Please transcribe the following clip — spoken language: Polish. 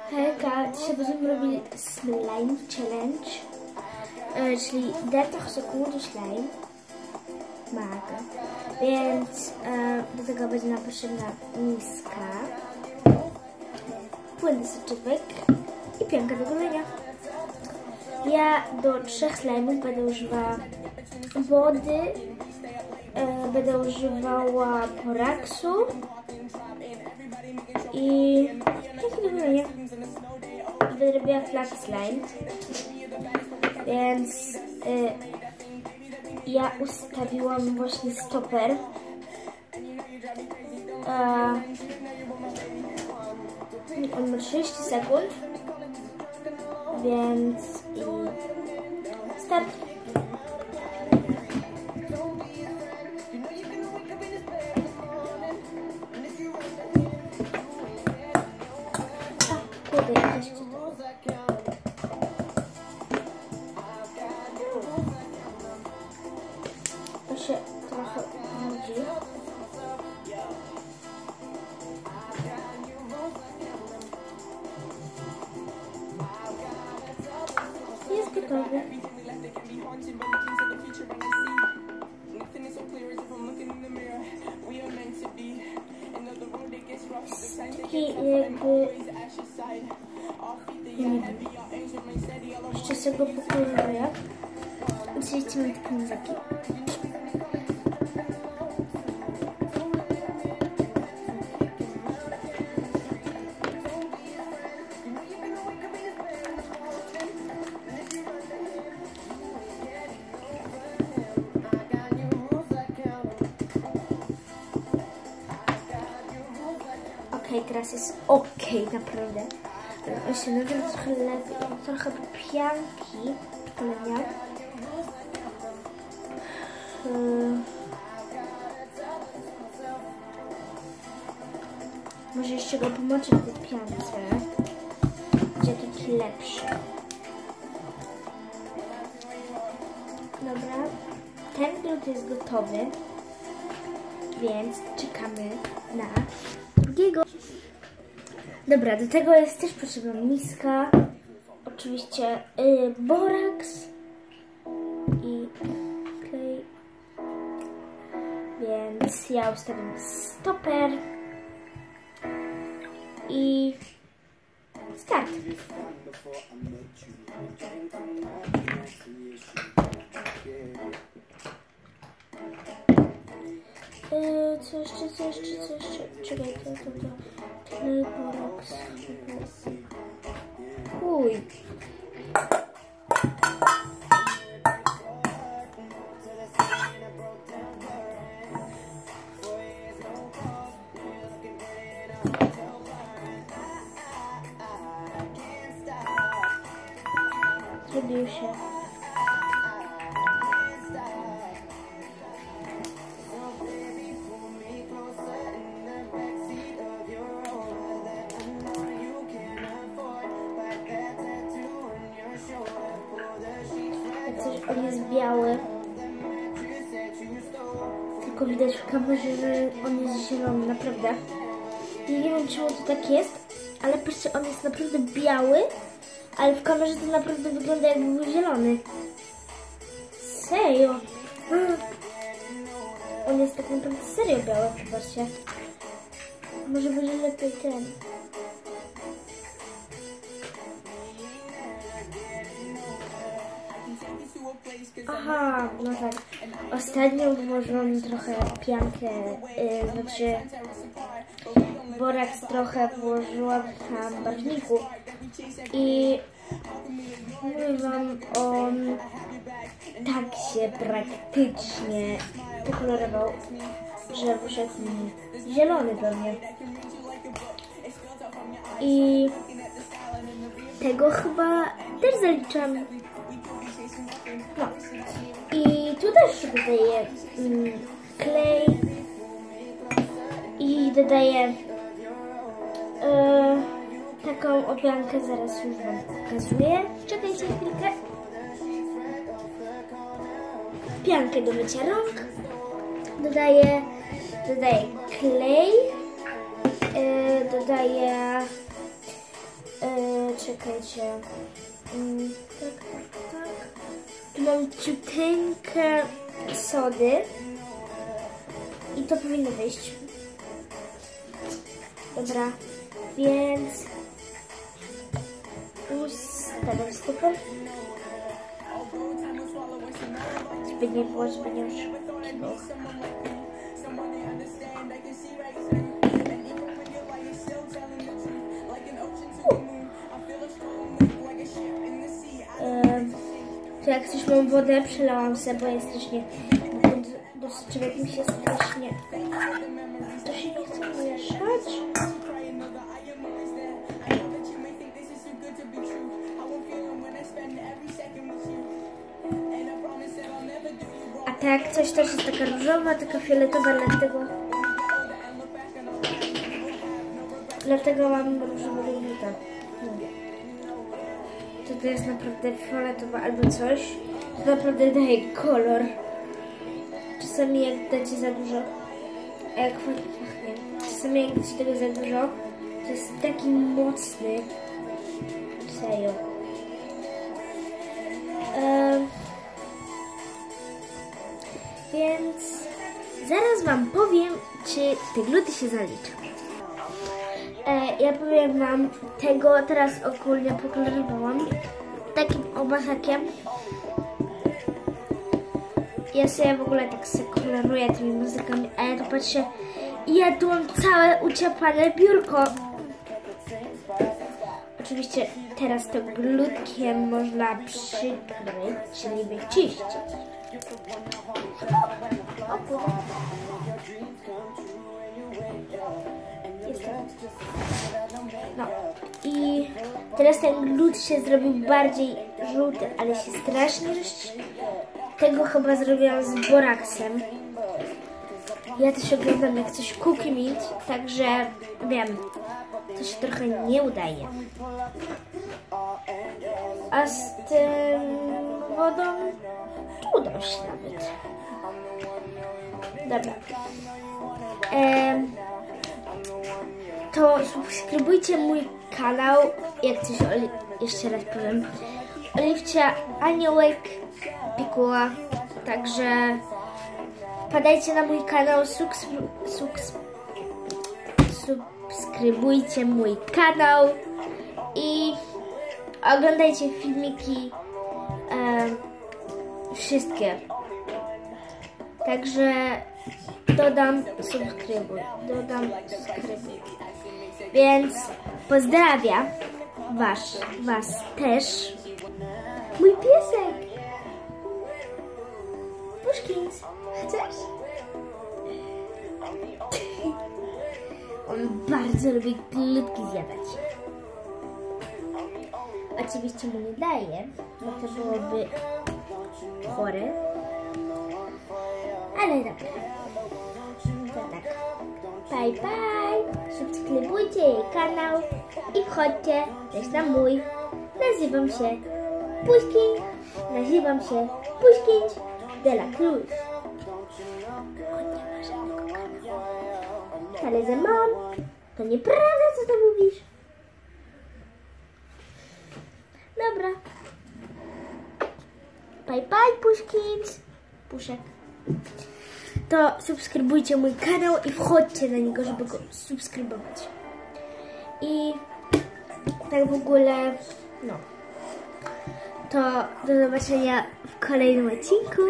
Hejka, dzisiaj będziemy robili slime challenge, czyli 30 sekund slime mag, więc do tego będzie nam potrzebna miska, płynny soczewek i pianka do golenia. Ja do 3 slime'ów będę używała wody, będę używała boraksu i pianka do golenia. Będę robiła flat slime, więc ja ustawiłam właśnie stoper. On ma 30 sekund, więc i start. To się trochę nudzi. Jest gotowy. Taki jakby... nie wiem. Jeszcze sobie go pokoluję. Oczywiście mam takie muzaki. Okej, teraz jest okej, naprawdę. Jeszcze nadal trochę lepiej, trochę pianki golenia. Może jeszcze go pomoczę w tej piance. Będzie taki lepszy. Dobra, ten drut jest gotowy, więc czekamy na drugiego. Dobra, do tego jest też potrzebna miska, oczywiście boraks i klej, więc ja ustawiam stoper i start. Co jeszcze? Czekaj, to. Klej, boraks. Uj. Zrobił się. On jest biały, tylko widać w kamerze, że on jest zielony, naprawdę. I nie wiem, czemu to tak jest, ale patrzcie, on jest naprawdę biały, ale w kamerze to naprawdę wygląda, jakby był zielony. Serio? On jest tak naprawdę serio biały, zobaczcie. Może będzie lepiej ten. Aha, no tak. Ostatnio włożyłam trochę piankę, znaczy boraks trochę włożyłam tam barwniku i mówię wam, on tak się praktycznie pokolorował, że wyszedł mi zielony pewnie. I tego chyba też zaliczam. No. I tu też dodaję klej i dodaję taką opiankę, zaraz już wam pokazuję. Czekajcie chwilkę. Piankę do mycia rąk. Dodaję klej, dodaję czekajcie. Tak. Tu mam ciuteńkę sody. I to powinno wyjść. Dobra, więc ustawiam super. Żeby nie było, żeby nie już to jak coś mam wodę, przelałam sobie, bo jest strasznie dosyć, człowiek mi się strasznie to się nie chce mieszać. A tak coś też jest taka różowa, taka fioletowa, dlatego mam różową różnicę. To jest naprawdę fioletowa albo coś. To naprawdę daje kolor. Czasami jak dacie za dużo, jak pachnie. Czasami jak dacie tego za dużo, to jest taki mocny. Serio. Więc zaraz wam powiem, czy te gluty się zaliczą. Ja powiem wam, tego teraz ogólnie pokolorowałam takim obachakiem. Ja sobie w ogóle tak sobie koloruję tymi muzykami, a ja tu patrzę i ja tu mam całe uciapane biurko. Oczywiście teraz to glutkiem można przykryć, czyli wyczyścić. No i teraz ten glut się zrobił bardziej żółty, ale się strasznie rozcina. Tego chyba zrobiłam z boraksem. Ja też oglądam jak coś Cookie Meat, także wiem, to się trochę nie udaje. A z tym wodą uda się nawet. Dobra. To subskrybujcie mój kanał, jak coś jeszcze raz powiem. Oliwcia Aniołek Pikuła, także wpadajcie na mój kanał, subskrybujcie mój kanał i oglądajcie filmiki wszystkie. Także dodam subskrybuj. Więc pozdrawiam was też. Mój piesek! Puszkins, chcesz? On bardzo lubi glutki zjadać. Oczywiście mu nie daje, bo to byłoby chore. Ale dobra. To tak. Bye bye. Subskrybujcie jej kanał i wchodźcie też na mój. Nazywam się Puszkin de la Cruz. On nie ma żadnego kanału. Ale że mam, to nieprawda, co to mówisz. Dobra. Bye bye, Puszkins. Puszek. To subskrybujcie mój kanał i wchodźcie na niego, żeby go subskrybować. I tak w ogóle, no. To do zobaczenia w kolejnym odcinku.